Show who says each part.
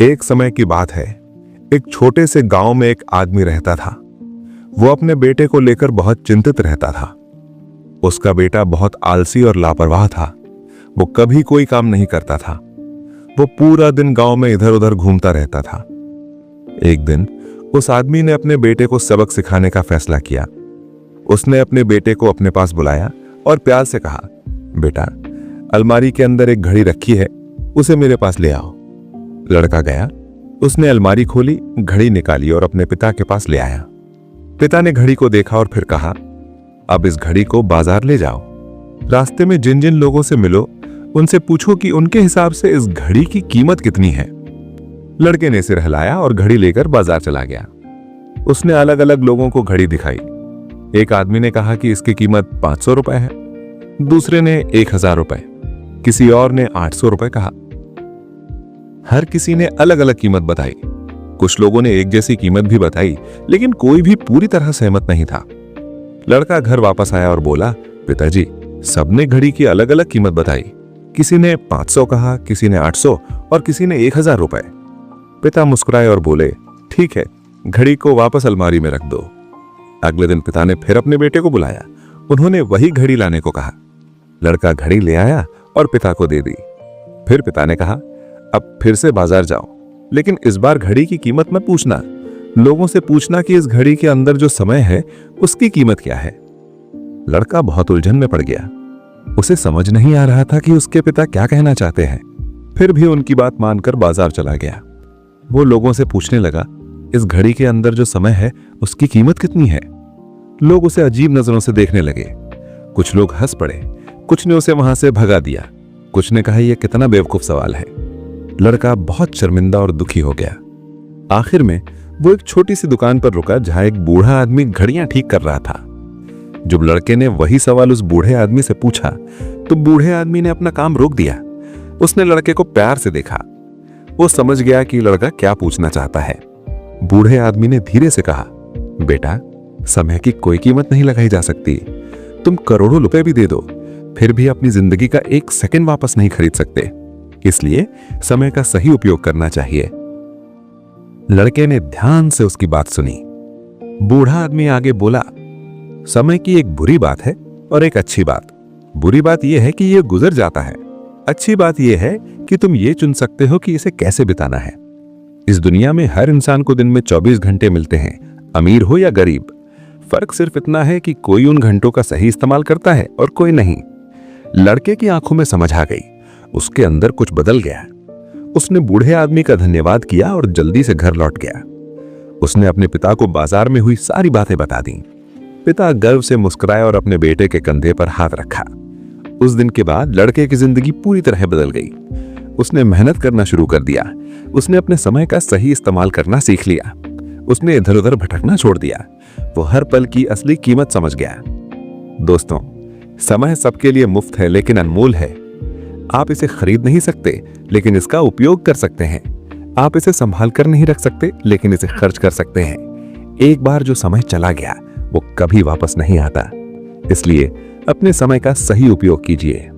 Speaker 1: एक समय की बात है। एक छोटे से गांव में एक आदमी रहता था। वो अपने बेटे को लेकर बहुत चिंतित रहता था। उसका बेटा बहुत आलसी और लापरवाह था। वो कभी कोई काम नहीं करता था। वो पूरा दिन गांव में इधर उधर घूमता रहता था। एक दिन उस आदमी ने अपने बेटे को सबक सिखाने का फैसला किया। उसने अपने बेटे को अपने पास बुलाया और प्यार से कहा, बेटा, अलमारी के अंदर एक घड़ी रखी है, उसे मेरे पास ले आओ। लड़का गया, उसने अलमारी खोली, घड़ी निकाली और अपने पिता के पास ले आया। पिता ने घड़ी को देखा और फिर कहा, अब इस घड़ी को बाजार ले जाओ। रास्ते में जिन जिन लोगों से मिलो उनसे पूछो कि उनके हिसाब से इस घड़ी की कीमत कितनी है। लड़के ने सिर हिलाया और घड़ी लेकर बाजार चला गया। उसने अलग अलग लोगों को घड़ी दिखाई। एक आदमी ने कहा कि इसकी कीमत 500 रुपए है, दूसरे ने 1000 रुपए, किसी और ने 800 रुपए कहा। हर किसी ने अलग अलग कीमत बताई। कुछ लोगों ने एक जैसी कीमत भी बताई, लेकिन कोई भी पूरी तरह सहमत नहीं था। लड़का घर वापस आया और बोला, पिताजी, सबने घड़ी की अलग अलग कीमत बताई। किसी ने 500 कहा, किसी ने 800 और किसी ने 1000 रुपए। पिता मुस्कुराए और बोले, ठीक है, घड़ी को वापस अलमारी में रख दो। अगले दिन पिता ने फिर अपने बेटे को बुलाया। उन्होंने वही घड़ी लाने को कहा। लड़का घड़ी ले आया और पिता को दे दी। फिर पिता ने कहा, अब फिर से बाजार जाओ, लेकिन इस बार घड़ी की कीमत मत पूछना। लोगों से पूछना कि इस घड़ी के अंदर जो समय है उसकी कीमत क्या है। लड़का बहुत उलझन में पड़ गया। उसे समझ नहीं आ रहा था कि उसके पिता क्या कहना चाहते हैं। फिर भी उनकी बात मानकर बाजार चला गया। वो लोगों से पूछने लगा, इस घड़ी के अंदर जो समय है उसकी कीमत कितनी है। लोग उसे अजीब नजरों से देखने लगे। कुछ लोग हंस पड़े, कुछ ने उसे वहां से भगा दिया, कुछ ने कहा, यह कितना बेवकूफ सवाल है। लड़का बहुत शर्मिंदा और दुखी हो गया। आखिर में वो एक छोटी सी दुकान पर रुका जहां एक बूढ़ा आदमी घड़ियां ठीक कर रहा था। जब लड़के ने वही सवाल उस बूढ़े आदमी से पूछा तो बूढ़े आदमी ने अपना काम रोक दिया। उसने लड़के को प्यार से देखा। वो समझ गया कि लड़का क्या पूछना चाहता है। बूढ़े आदमी ने धीरे से कहा, बेटा, समय की कोई कीमत नहीं लगाई जा सकती। तुम करोड़ों रुपए भी दे दो, फिर भी अपनी जिंदगी का एक सेकंड वापस नहीं खरीद सकते। इसलिए समय का सही उपयोग करना चाहिए। लड़के ने ध्यान से उसकी बात सुनी। बूढ़ा आदमी आगे बोला, समय की एक बुरी बात है और एक अच्छी बात। बुरी बात यह है कि यह गुजर जाता है। अच्छी बात यह है कि तुम ये चुन सकते हो कि इसे कैसे बिताना है। इस दुनिया में हर इंसान को दिन में 24 घंटे मिलते हैं, अमीर हो या गरीब। फर्क सिर्फ इतना है कि कोई उन घंटों का सही इस्तेमाल करता है और कोई नहीं। लड़के की आंखों में समझ आ गई। उसके अंदर कुछ बदल गया। उसने बूढ़े आदमी का धन्यवाद किया और जल्दी से घर लौट गया। उसने अपने पिता को बाजार में हुई सारी बातें बता दी। पिता गर्व से मुस्कुराए और अपने बेटे के कंधे पर हाथ रखा। उस दिन के बाद लड़के की जिंदगी पूरी तरह बदल गई। उसने मेहनत करना शुरू कर दिया। उसने अपने समय का सही इस्तेमाल करना सीख लिया। उसने इधर उधर भटकना छोड़ दिया। वो हर पल की असली कीमत समझ गया। दोस्तों, समय सबके लिए मुफ्त है लेकिन अनमोल है। आप इसे खरीद नहीं सकते, लेकिन इसका उपयोग कर सकते हैं। आप इसे संभाल कर नहीं रख सकते, लेकिन इसे खर्च कर सकते हैं। एक बार जो समय चला गया वो कभी वापस नहीं आता। इसलिए अपने समय का सही उपयोग कीजिए।